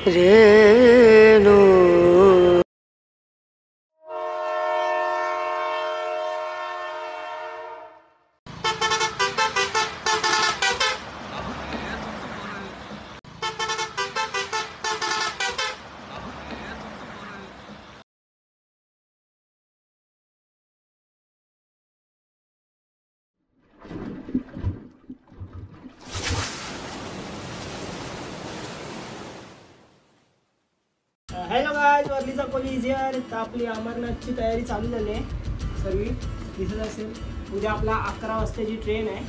रेणू hello guys, वर्लीचा police यार. तर आपली अमरनाथची तयारी चालू झाली आहे. सर्व दिसत असेल. उद्या आपला 11 वाजताची ट्रेन आहे.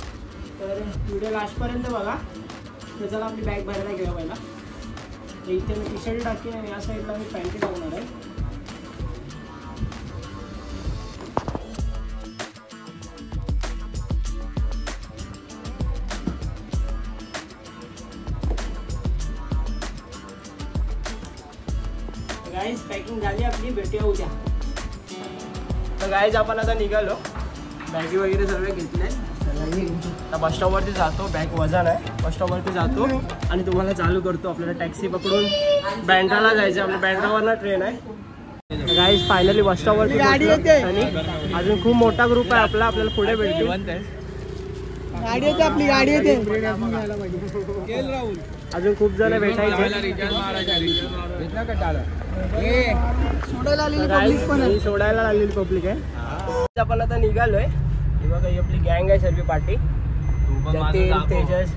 तर व्हिडिओ लास्टपर्यंत बघा. तर चला आपली बॅग भरायला घेऊया पहिला. तर इथे मी टी शर्ट टाकेन आणि या साईडला मी पॅन्टी लावणार आहे. गाइस पॅकिंग झाली आपली, भेटूया उद्या. तर गाइस आपण आता निघालो. बॅगी वगैरे सर्व घेतले. आता बस स्टॉपवरती जातो. बॅग वजन आहे. बस स्टॉपवरती जातो आणि तुम्हाला चालू करतो. आपल्याला टॅक्सी पकडून बँड्राला जायचं. आपल्या बँड्रावरनं ट्रेन आहे. गाइस फायनली बस स्टॉपवरती गाडी येते आणि अजून खूप मोठा ग्रुप आहे आपला. आपल्याला पुढे भेटतो. गाडी येते आपली, गाडी येते. अजून खूप जण भेटायचे. सोडायला आलेली पब्लिक आहे. आपण आता निघालोय. ही बघा, ही आपली गँग आहे सर्व. पार्टी तेजस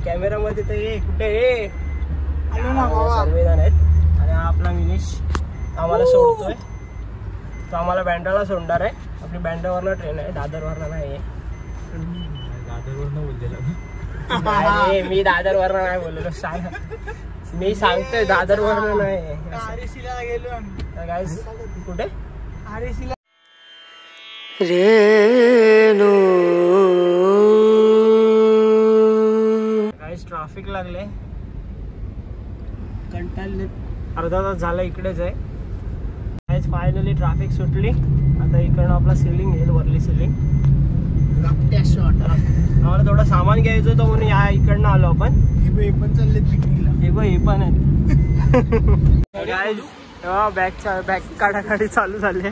कॅमेरा मध्ये तर ये कुठे सर्वजण आहेत. आणि हा आपला विनेश आम्हाला सोडतोय. तो आम्हाला बँड्राला सोडणार आहे. आपली बँड्रावरनं ट्रेन आहे, दादरवरनं नाही आहे. दादरवरनं बोललेलं मी, दादरवरनं नाही बोललेलो. मी सांगतोय दादरवरनं नाही. गाइस कुठे रेणू गाइस ट्रॅफिक लागले. कंटाळले. अर्धा तास झाला इकडेच आहे. गाइस फायनली ट्रॅफिक सुटली. आता इकडनं आपला सिलिंग येईल, वरली सिलिंग. आम्हाला थोडं सामान घ्यायचं होतं म्हणून या इकडनं आलो आपण. हे पण चालले पिकनिकला. हे पण आहेत. गाइस बॅग काढाकाढी चालू झाली.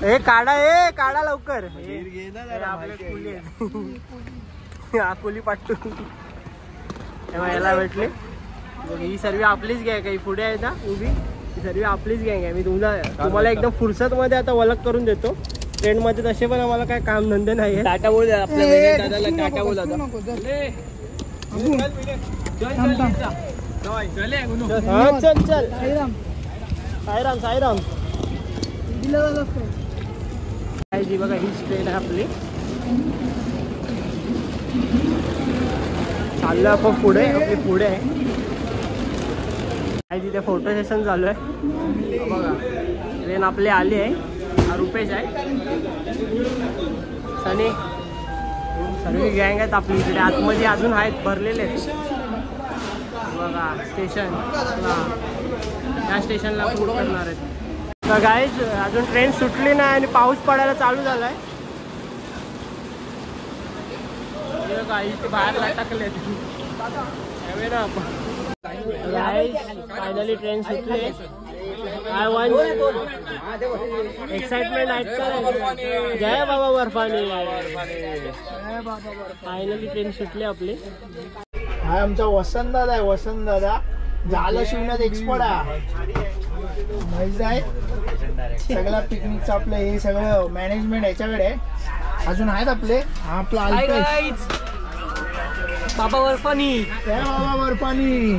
हे काढा लवकर. कुली पाटू याला भेटले. ही सर्व आपलीच गँग आहे. पुढे आहे ना उभी, ही सर्व आपलीच गँग आहे. मी तुम्हाला एकदम फुर्सत मध्ये आता ओळख करून देतो. ट्रेन मध्ये तसे पण आम्हाला काय काम धंदे नाही. टाटा बोल आपल्या दादाला. टाटा बोल आता. चल साईराम. जी बघा, हीच ट्रेन आहे आपली. चाललो आपण पुढे. आपली पुढे आहे. तिथे फोटो सेशन चालू आहे. बघा ट्रेन आपली आली आहे. हा रुपेश आहे. सनी सर्व गँग आहेत आपली इकडे. आतमध्ये अजून आहेत, भरलेले आहेत. बघा स्टेशन, या स्टेशनला फूड करणार आहेत. तर गाइस अजून ट्रेन सुटली नाही आणि पाऊस पडायला चालू झालाय. ते बाहेर टाकले ना आपण. फायनली ट्रेन सुटली. एक्साइटमेंट आहेत का? जय बाबा बर्फानी. फायनली ट्रेन सुटली आपली. हा आमचा वसंत दादा आहे. वसंत दादा झालं शिवण्यात एक्सपर्ट आहे. माहिती आहे सगळ्या पिकनिकचं आपलं हे सगळं मॅनेजमेंट याच्याकडे आहे. अजून आहेत आपले. हा आपला बाबा बर्फानी. जय बाबा बर्फानी.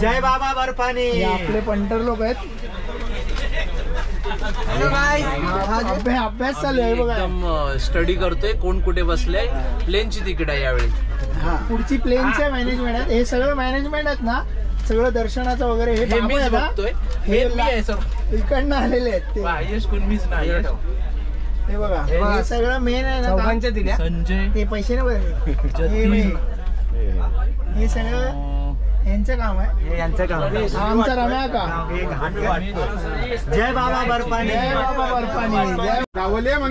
जय बाबा बर्फानी. आपले पंटर लोक आहेत. अभ्यास चालू आहे बघा. स्टडी करतोय. कोण कुठे बसले. प्लेनची तिकीट आहे यावेळी. पुढची प्लेनचे मॅनेजमेंट आहेत. हे सगळं मॅनेजमेंट आहेत ना. सगळं दर्शनाचं वगैरे हे इकडनं आलेले आहेत. हे बघा, हे सगळं मेन आहे ना. दिल्या संजय ते पैसे नाही. हे सगळं यांचं काम आहे, यांचं काम. आमचा रम्या का. जय बाबा बर्फानी, जय बाबा बर्फानी, जय रावले. मग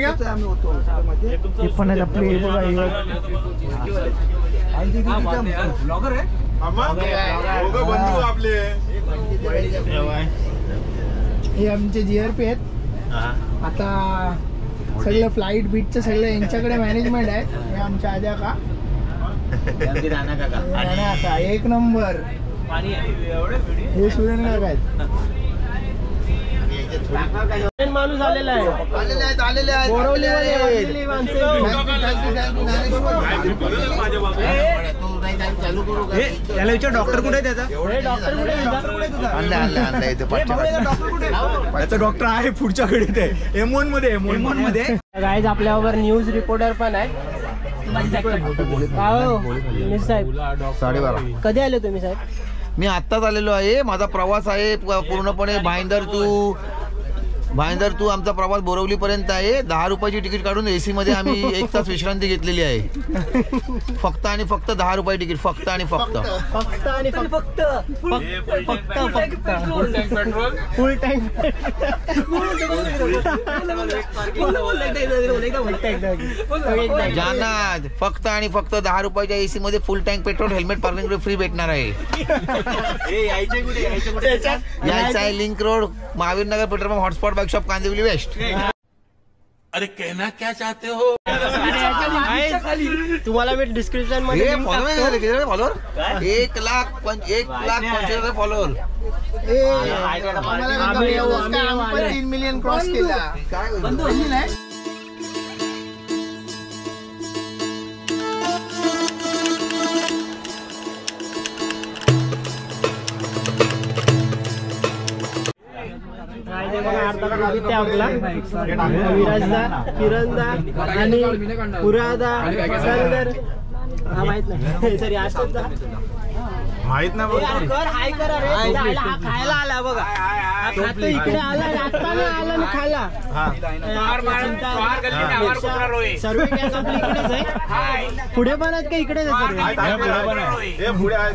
हे पण आहे आपले ब्लॉगर आहे आपले. हे आमचे जीआरपी आहेत. आता सगळं फ्लाईट बीटचं सगळं यांच्याकडे मॅनेजमेंट आहे. हे आमच्या आजा का राणा काका एक नंबर. हे सुरेन काका आहेत. माणूस आलेला आहे, आलेले आहेत बोरवलीमध्ये माणसं. त्याला विचार डॉक्टर कुठे आहे त्याचा. डॉक्टर त्याचा डॉक्टर आहे पुढच्याकडे ते M1 मध्ये. M1 मध्ये गाईज आपल्यावर न्यूज रिपोर्टर पण आहे. साहेब 12:30. कधी आले तुम्ही साहेब? मी आत्ताच आलेलो आहे. माझा प्रवास आहे पूर्णपणे भाईंदर टू आमचा प्रवास बोरवली पर्यंत आहे. 10 रुपयाची तिकीट काढून AC मध्ये आम्ही 1 तास विश्रांती घेतलेली आहे. फक्त आणि फक्त 10 रुपये तिकीट. फक्त आणि फक्त फुल टँक. जाणार फक्त आणि फक्त 10 रुपयाच्या AC मध्ये full tank petrol, helmet, parking free भेटणार आहे. यायचं आहे link road, Mahavir Nagar, petrol pump, hotspot, bike shop, Kandivali west. अरे कहना क्या चाहते हो? तुम्हाला मी डिस्क्रिप्शन मध्ये फॉलोअर 1,25,000 फॉलोअर. 3 मिलियन क्रॉस केला. काय आपला विराजदा, किरणदा आणि पुरादा हा माहित नाही. सॉरी आशा माहित ना. हाय करा रे. हा खायला आला बघा. खातो इकडे आला, आता नाही आला ना खायला. सर्व गॅस आपल्या इकडेच आहे. पुढे पण आहेत का इकडेच आहे सर्व?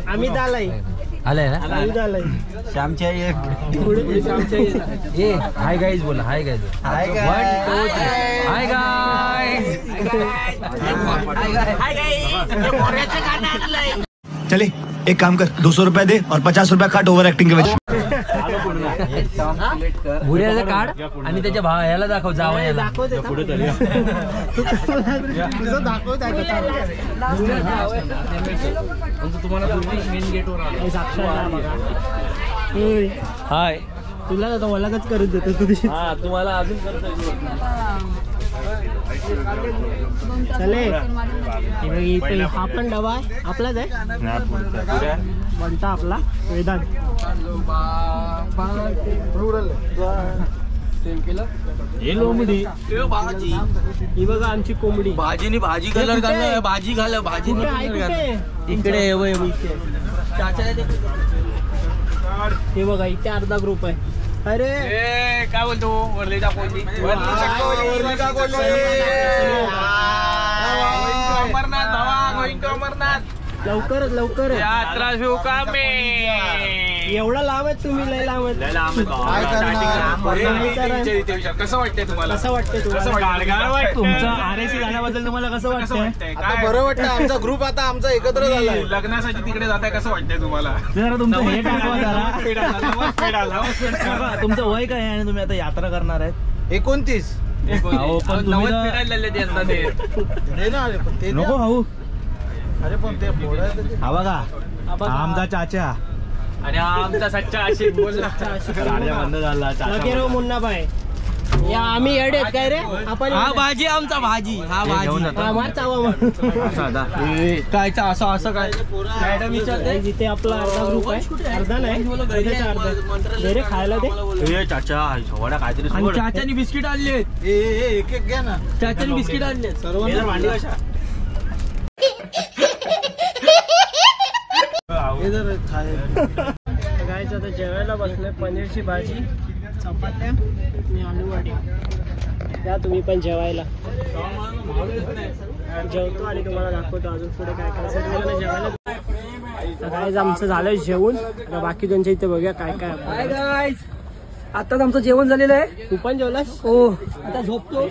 आम्ही दालाई आलाय ना? श्यामच्या हाय गाईज बोला. Hi guys. Hi guys. चले एक काम कर, 200 रुपया दे और 50 रुपया काट ओव्हर ऍक्टिंग के वजह. भुऱ्याचं काढ आणि त्याच्या ह्याला दाखव, जावयाला दाखवते. तुम्हाला मेन गेटवर हाय. तुला आता वलागच करून देतो तुझी. हा तुम्हाला अजून चले. हा पण डबा आहे आपलाच आहे. बनता आपला वेदांत. ही बघा आमची कोंबडी. भाजीनी भाजी कलर घाल, भाजी घाल, भाजी इकडे. हे बघा इथे अर्धा ग्रुप आहे. अरे काय बोलतो वर्लीचा कोणी अमरनाथ भावा, गोइंग टू अमरनाथ. लवकर यात्रा शिव का मे. एवढा लांब आहे तुम्ही, लय लांब आहे. कसं वाटतंय तुम्हाला? कसं वाटतंय तुम्हाला? तुमचं RSC झाल्याबद्दल तुम्हाला कसं वाटतंय? आता बरं वाटतं. आमचा ग्रुप आता आमचा एकत्र झाला. लग्नासाठी तिकडे जाताय, कसं वाटतंय तुम्हाला? जरा तुमचं हे टाकवा जरा. तुमचं वय काय आहे आणि तुम्ही आता यात्रा करणार आहेत? 29. नको भाऊ. अरे पण ते हा बघा आमचा चाचा आणि आमचा सच्चा आशिक बोलला. बंद झाला. लगे रो मुन्ना भाई. या आम्ही येडे आहेत काय रे आपण? हा भाजी आमचा भाजी. हा भाजी. हा मार चावा मार. काय असं काय मॅडम विचारते. जिथे आपला अर्धा ग्रुप आहे. अर्धा नाही अर्धा रे खायला दे. चाचा वडा काहीतरी. आणि चाचानी बिस्किट आणले. एक एक घ्या ना. चाचानी बिस्किट आणले. सर्वांना भांडी कशा गाईच आता जेवायला बसलोय. पनीरची भाजी, चपात्या आणि आलू वडी. या तुम्ही पण जेवायला. जेवतो आणि तुम्हाला दाखवतो अजून पुढे काय काय जेवायला. तर गाईज आमचं झालंय जेवण. आता बाकी त्यांच्या इथे बघूया काय काय आहे. गाईज आताच आमचं जेवण झालेलं आहे. तू पण जेवलास? हो. आता झोपतो.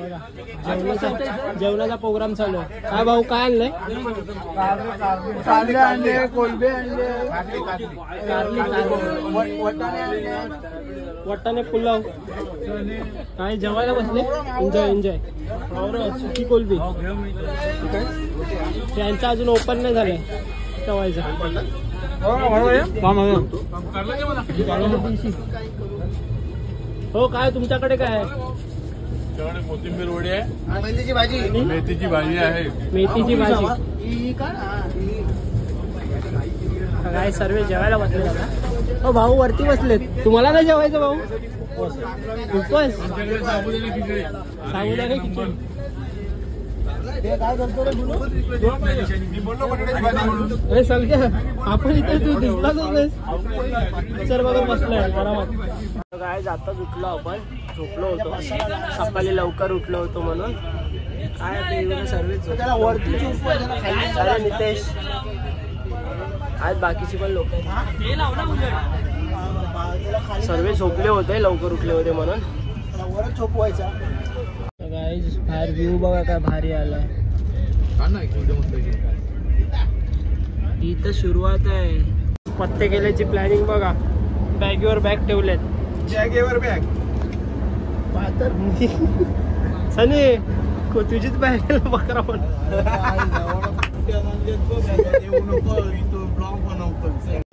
जेवणाचा प्रोग्राम चालू आहे. काय भाऊ काय आणलंय? कांदे आणले, कोलबे आणले, वाटाणे पुलाव. काय जेवायला बसले? Enjoy enjoy. सुकी कोलबी. त्यांचं अजून ओपन नाही झालंय जेवायचं. हो काय तुमच्याकडे काय आहे? कोथिंबीर वडी आहे, मेथीची भाजी, मेथीची भाजी आहे. मेथीची भाजी. काय सर्व जेवायला बसले आता. हो भाऊ वरती बसलेत. तुम्हाला नाही जेवायचं भाऊ? उपवास सांगू द्या काय किचन. काय करतो रे सगळ्या आपण इथे तू दिसलाच सर बघा बसलाय आरामात. काय आताच उठलो आपण. झोपलो होतो सकाळी लवकर उठलो होतो म्हणून. काय सर्विस अरे नितेश आज बाकीची पण लोक सर्व झोपले होते लवकर उठले होते म्हणून. वरच झोपवायचा. गाईज बाहेर व्ह्यू बघा काय भारी आलाय. इथं सुरुवात आहे. पत्ते केल्याची प्लॅनिंग बघा. बॅगीवर बॅग ठेवलेत. जॅगेवर बॅग सनी तुझीच बॅग बकरा पण.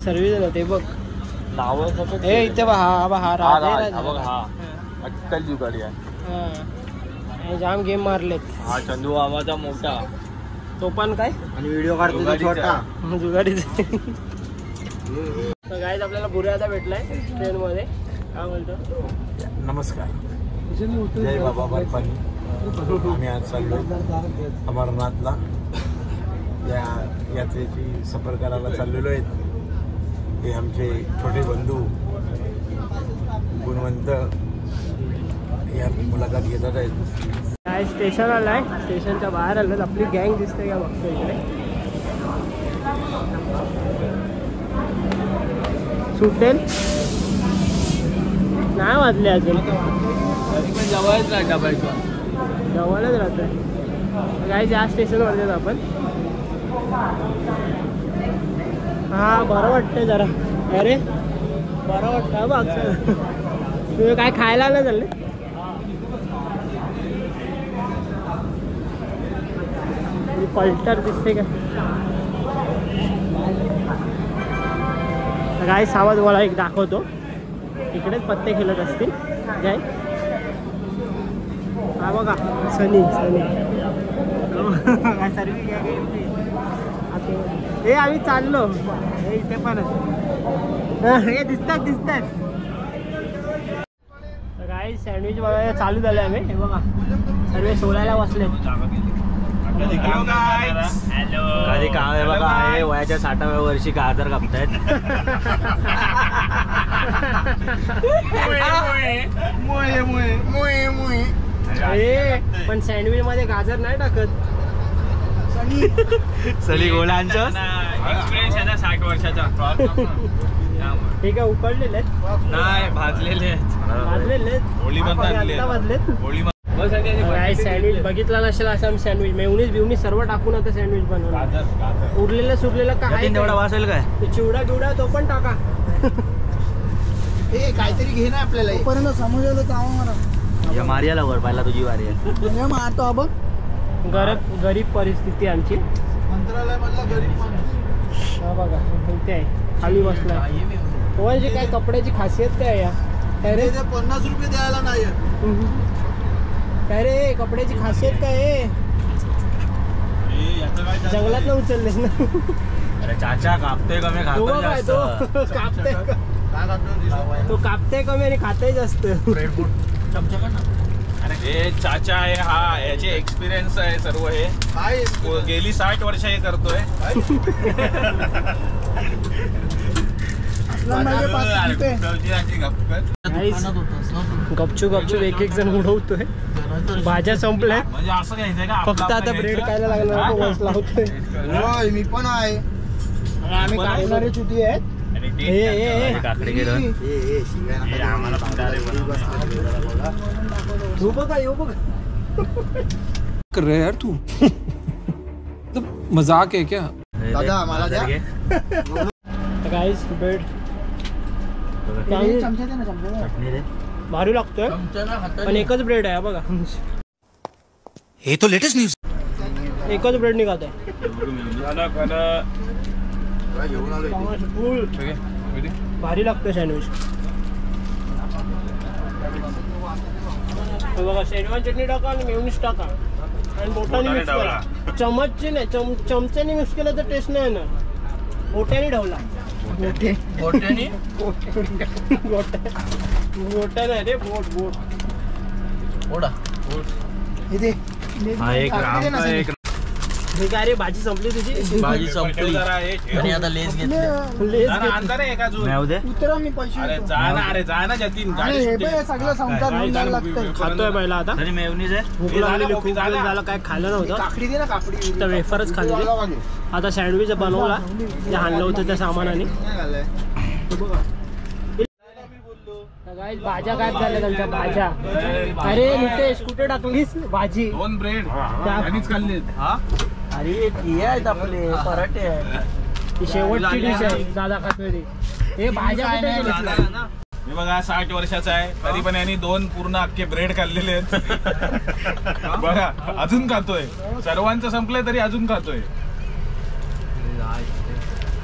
सर्विस ते बघ हे इथे अक्कल जुगाडी आहे. जाम गेम मारलेत. हा चंदू आवाजा मोठा तो पण काय आणि व्हिडिओ काढतो छोटा जुगाडीचा. गाईज आपल्याला बुऱ्यादा भेटलाय ट्रेन मध्ये. काय बोलतो? नमस्कार, जय बाबा बर्फानी. आम्ही आज चाललो अमरनाथला. या यात्रेची सफर करायला चाललेलो आहेत. हे आमचे छोटे बंधू गुणवंत या मुलाखत घेतात आहेत. काय स्टेशन आलाय. स्टेशनच्या बाहेर आलं. आपली गँग दिसते का बघतो इकडे. सुटेल नाही वाजले अजून. जवळच नाही का बायको? जवळच राहतोय. काय या स्टेशनवरतीच आपण. हा बरं वाटतंय जरा. अरे बरं वाटतं बघ. तुम्ही काय खायला नाही चालले? पल्टर दिसते का? काय सावा तुम्हाला एक दाखवतो. इकडेच पत्ते खेळत असतील. काय हा बघा सनी सनी हे आम्ही चाललो. हे इथे पण हे दिसतात दिसतात. काय सँडविच बनवायला चालू झालं आम्ही. हे बघा सर्व सोलायला बसले. कधी काम आहे बघा. हे वयाच्या 60व्या वर्षी गाजर कापतायत. पण सँडविच मध्ये गाजर नाही टाकत. सली गोलांचं एक्सपिरियन्स आहे ना 60 वर्षाचा. हे काय उकडलेले आहेत? नाही भाजलेले आहेत. भाजलेले काय सँडविच बघितला नसेल असं आम्ही सँडविच मेवणीच सर्व टाकून आता सँडविच बनवलं. उरलेलं सुरलेलं काय तेवढा वासेल काय? चिवडा बिवडा तो पण टाका. हे काहीतरी घे ना आपल्याला. पर्यंत समजलं तर मला मारियाला वर पाहिला तुझी वारी आहे. मारतो बघ. गरीब परिस्थिती आमची. मंत्रालय मधला गरीब माणूस. हा बघा इथे आहे खाली बसला. म्हणजे काय कपड्याची खासियत काय या? काय रे 50 रुपये द्यायला नाही. काय रे कपड्याची खासियत काय आहे? जंगलात ना उचललेस ना. अरे चाचा कापते कमी खातो जास्त. तो कापते कमी आणि खाते जास्त. अरे हे चाचा आहे. हा याचे एक्सपिरियन्स आहे सर्व. हे गेली 60 वर्ष हे करतोय. गपचूप गपचूप एक जण उडवतोय. भाज्या संपल्या म्हणजे असं घ्यायचंय का? फक्त आता ब्रेड खायला लागणार. वॉच लावतोय. मी पण आहे. आम्ही काढणारे चुती आहेत. काकडे घेऊन आम्हाला कर रहे यार तू तो मजाक है क्या? दादा मला द्या. गाईस ब्रेड चमचा दे ना, चमचा दे. भारी लागतोय पण एकच ब्रेड आहे बघा. ये तो लेटेस्ट न्यूज. एकच ब्रेड निघत आहे. भारी लागतोय सँडविच. बघा शेजवान चटणी टाका आणि मेयोनीज टाका आणि बोटाने मिक्स करा. चमचने नाही चमच्याने मिक्स केलं तर टेस्ट नाही येणार. बोट्याने ढवला. गोट्यानी बोटा नाही रे बोट बोट. ओढा. इथे हा एक राम एक हे काय रे भाजी संपली तुझी. भाजी संपली आणि आता लेस घेतले. उतरा मी पैसे देतो. आणि हे बघ, हे सगळं संसार घेऊन जायला लागतं. खातोय पहिला आता. आणि मेयोनीज आहे. भूक लागलेली खूप दिवस झालं काय खाल्लं नव्हतं. काकडी दे ना, काकडी. तर वेफरच खाल्ली. आता सँडविच बनवला जे आणलं होतं त्या सामानाने. गाईस भाज्या काय झाल्या त्यांच्या भाज्या. अरे नितेश कुठे टाकलीस भाजी? 2 ब्रेड त्यांनीच खाल्ले. अरे हे आहेत आपले पराठे आहेत. ही शेवटची डिश आहे दादा खातोय ती. हे भाज्या कुठे गेल्या? मी बघा 60 वर्षाचा आहे तरी पण यांनी 2 पूर्ण अख्खे ब्रेड खाल्लेले आहेत. बघा अजून खातोय. सर्वांचं संपलंय तरी अजून खातोय.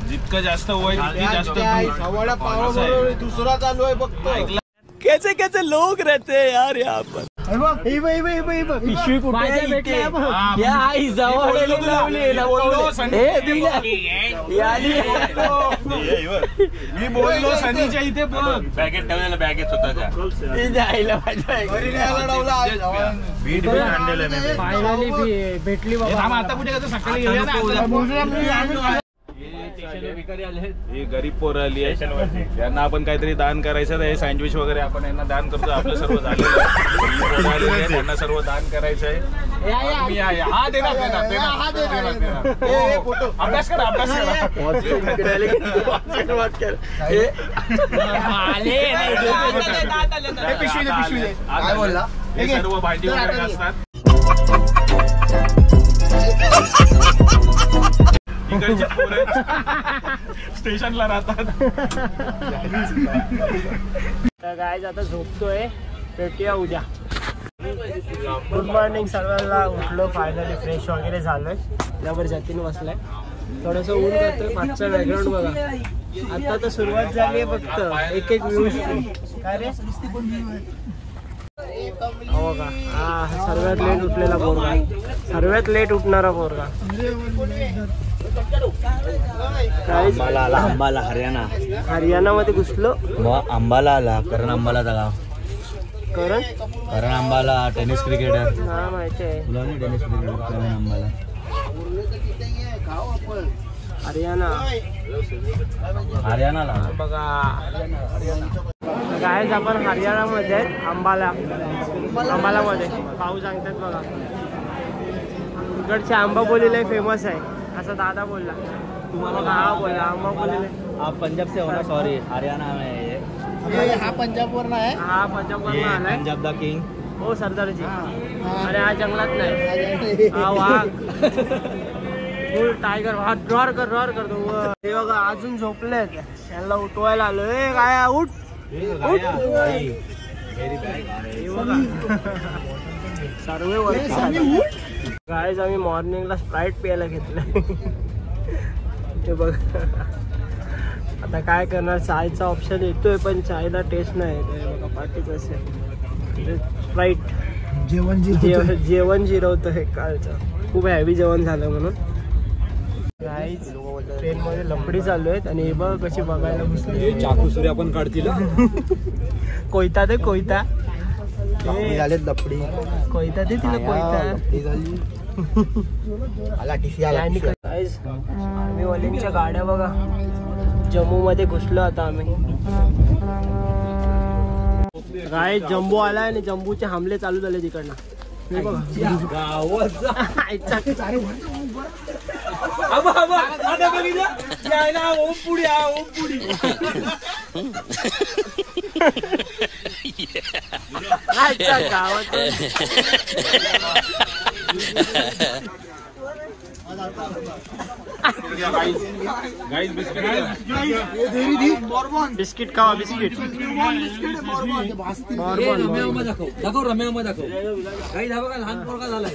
जितकं जास्त वय तितकी जास्त भूक. दुसरा चालू आहे बघतो. कैसे कैसे लोग रहते हैं यार यहाँ पर. पिशवी कुठे भेटल्या बघ. या आई जवळ मी बोललो सनीच्या इथे बघ. बॅगेत ठेवलेलं बॅगेत स्वतःच्या फायनली भेटली बाबा. आता कुठे कसं सकाळी येऊया ना. ही गरीब पोरं आली आहे. त्यांना आपण काहीतरी दान करायचं. हे सँडविच वगैरे आपण यांना दान करतो. आपलं सर्व झालेलं आहे. त्यांना सर्व दान करायचं आहे. हा दे ना, दे ना, दे ना, दे ना. अभ्यास करा, अभ्यास काय बोलला? हे सर्व भाजी वगैरे असतात. इकडचे पोरं स्टेशनला राहतात. तर गाईज आता झोपतोय. भेटूया उद्या. गुड मॉर्निंग सर्वांना. उठलो फायनली फ्रेश वगैरे झालोय. त्यावर जतीन बसलाय. थोडंसं ऊन करतोय. मागचा बॅकग्राऊंड बघा. आता तर सुरुवात झाली आहे फक्त एक एक व्ह्यूज. काय रे हो का? हा सर्वात लेट उठलेला पोरगा. सर्वात लेट उठणारा पोरगा. अंबाला आला. अंबाला हरियाणा. हरियाणा मध्ये घुसलो. मग अंबाला आला. करण अंबालाचा गाव. करण अंबाला टेनिस क्रिकेटर. हा माहिती आहे. तुला नाही टेनिस क्रिकेटर करण अंबाला. हरियाणाला बघा. गाईज आपण हरियाणामध्ये आहेत. अंबालामध्ये पाऊस सांगतात बघा. इकडचे आंबाबोलीला फेमस आहे असं दादा बोलला. तुम्हाला हा बोलला आंबाबोलीला. आप पंजाब से हो ना? सॉरी हरियाणा में है. हा पंजाबवरून आहे. हा पंजाबवरून आलाय. पंजाब दा किंग. हो सरदारजी. अरे हा जंगलात नाही. हा वाघ. फुल टायगर. हा रॉर करतो. हे बघा अजून झोपलेत. यांना उठवायला आलोय. काय उठ सर्व गाईज आम्ही मॉर्निंगला स्प्राईट प्यायला घेतलंय. ते बघ आता काय करणार. चायचा ऑप्शन येतोय पण चायला टेस्ट नाही येत. बघा पार्टी कसे स्प्राईट. जेवण जिरवतो हे कालचं. खूप हेवी जेवण झालं म्हणून. गाईज ट्रेन मध्ये लफडी चालू आहेत आणि हे बघ कशी बघायला बसली. चाकू सूर्य आपण काढतील. कोयता दे कोयता. झालेत लपडी. कोयता दे तिला कोयता. आम्ही वॉलिंगच्या गाड्या बघा. जम्मू मध्ये घुसलो आता आम्ही. गाईज जम्बो आलाय आणि जम्बूचे हमले चालू झाले तिकडनं. आहे ना ओम पुडी ओम पुडी गावात बिस्किट खावा बिस्किट दाखव रम्या दाखव काही धाबा का लहान पोरगा झालाय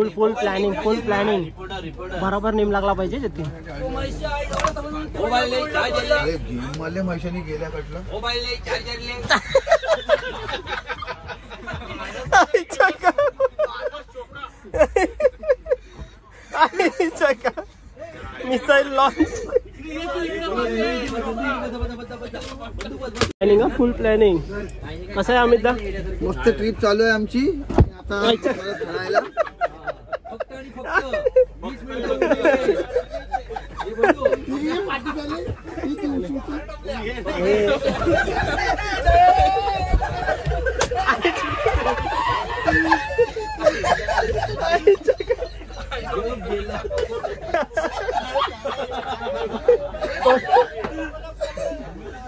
फुल प्लॅनिंग बरोबर नेम लागला पाहिजे तिथे मला म्हैशानी गेल्या कटलं मिसाईल लॉन्च फुल प्लॅनिंग कसं आहे अमित दा मस्त ट्रिप चालू आहे आमची आता खायला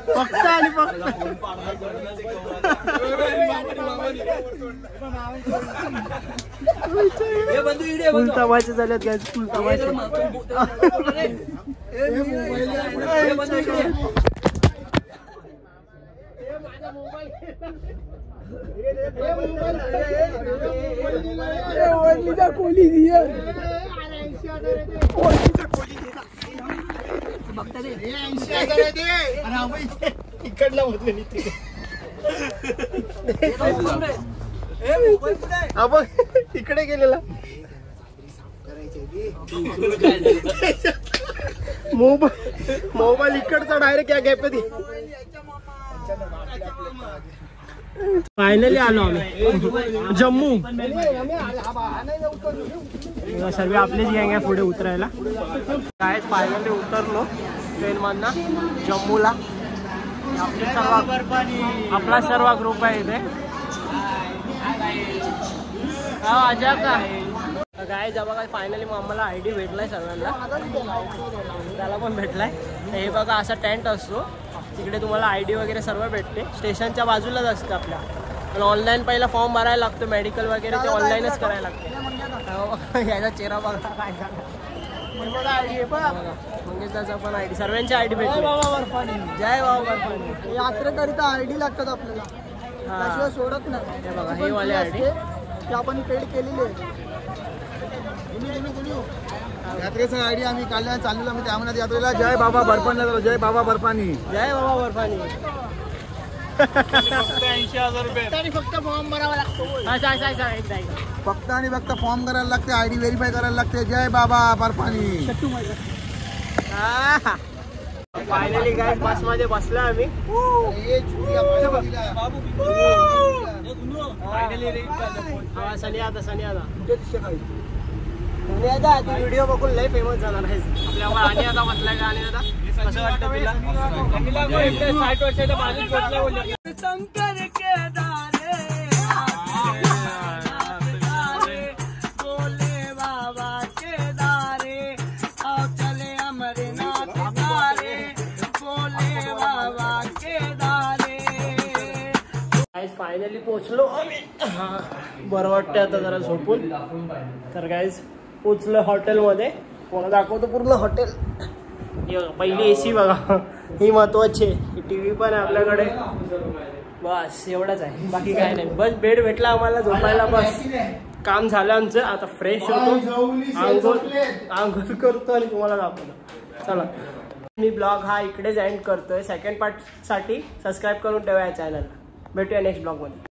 फक्त आणि फक्त फुल तमाशे झाल्यात काय फुल तमाशे इकडला म्हटलं इकडे गेलेला मोबाईल इकडचा डायरेक्ट या गॅप फायनली आलो आम्ही जम्मू सर्व आपलीच गँग आहे पुढे उतरायला काय फायनली उतरलो ट्रेन मधनं जम्मूला आपला सर्व ग्रुप आहे इथे आजा का काय जेव्हा काय फायनली मग आम्हाला आयडी भेटलाय सर्वांना त्याला पण भेटलाय हे बघा असा टेंट असतो तिकडे तुम्हाला आयडी वगैरे सर्व भेटते स्टेशनच्या बाजूलाच असते आपल्या पण ऑनलाईन पहिला फॉर्म भरायला लागतो मेडिकल वगैरे ते ऑनलाईनच करायला लागते याचा चेहरा बघा काय म्हणजे त्याचा पण आयडी सर्वांची आयडी भेटते जय बाबा बर्फानी यात्रेकरिता आयडी लागतात आपल्याला सोडत नाही हे बघा हे वाले आयडी ते आपण पेड केलेली आहे यात्रेचा आयडी आम्ही काढल्या चाललेलो आम्ही त्या म्हणत यात्रेला जय बाबा बर्फानी जय बाबा बर्फानी जय बाबा बर्फानी 80,000 रुपये फक्त फॉर्म भरावा लागतो फक्त आणि फक्त फॉर्म करायला लागते आयडी व्हेरीफाय करायला लागते जय बाबा बर्फानी फायनली काय बस मध्ये बसलो आम्ही सनी आता व्हिडिओ बघून लय फेमस जाणार आहे आपल्यावर आणि आता बसलाय का आणि आता कसं वाटतं तुला 60 वर्षाच्या बाजून शंकर के दारे बोले बाबा के दारे चले अमरनाथ दारे बोले बाबा के दारे फायनली पोहोचलो आम्ही बरं वाटतं आता जरा झोपून तर गाईज पोचलो हॉटेलमध्ये मला दाखवतो पूर्ण हॉटेल पहिली AC बघा ही महत्वाची आहे TV पण आहे आपल्याकडे बस एवढंच आहे बाकी काय नाही बस बेड भेटला आम्हाला झोपायला बस काम झालं आमचं आता फ्रेश होतो आंघोळ करतो आणि तुम्हाला दाखवतो चला मी ब्लॉग हा इकडेच एंड करतोय सेकंड पार्ट साठी सबस्क्राईब करून ठेवा या चॅनलला भेटूया नेक्स्ट ब्लॉग मध्ये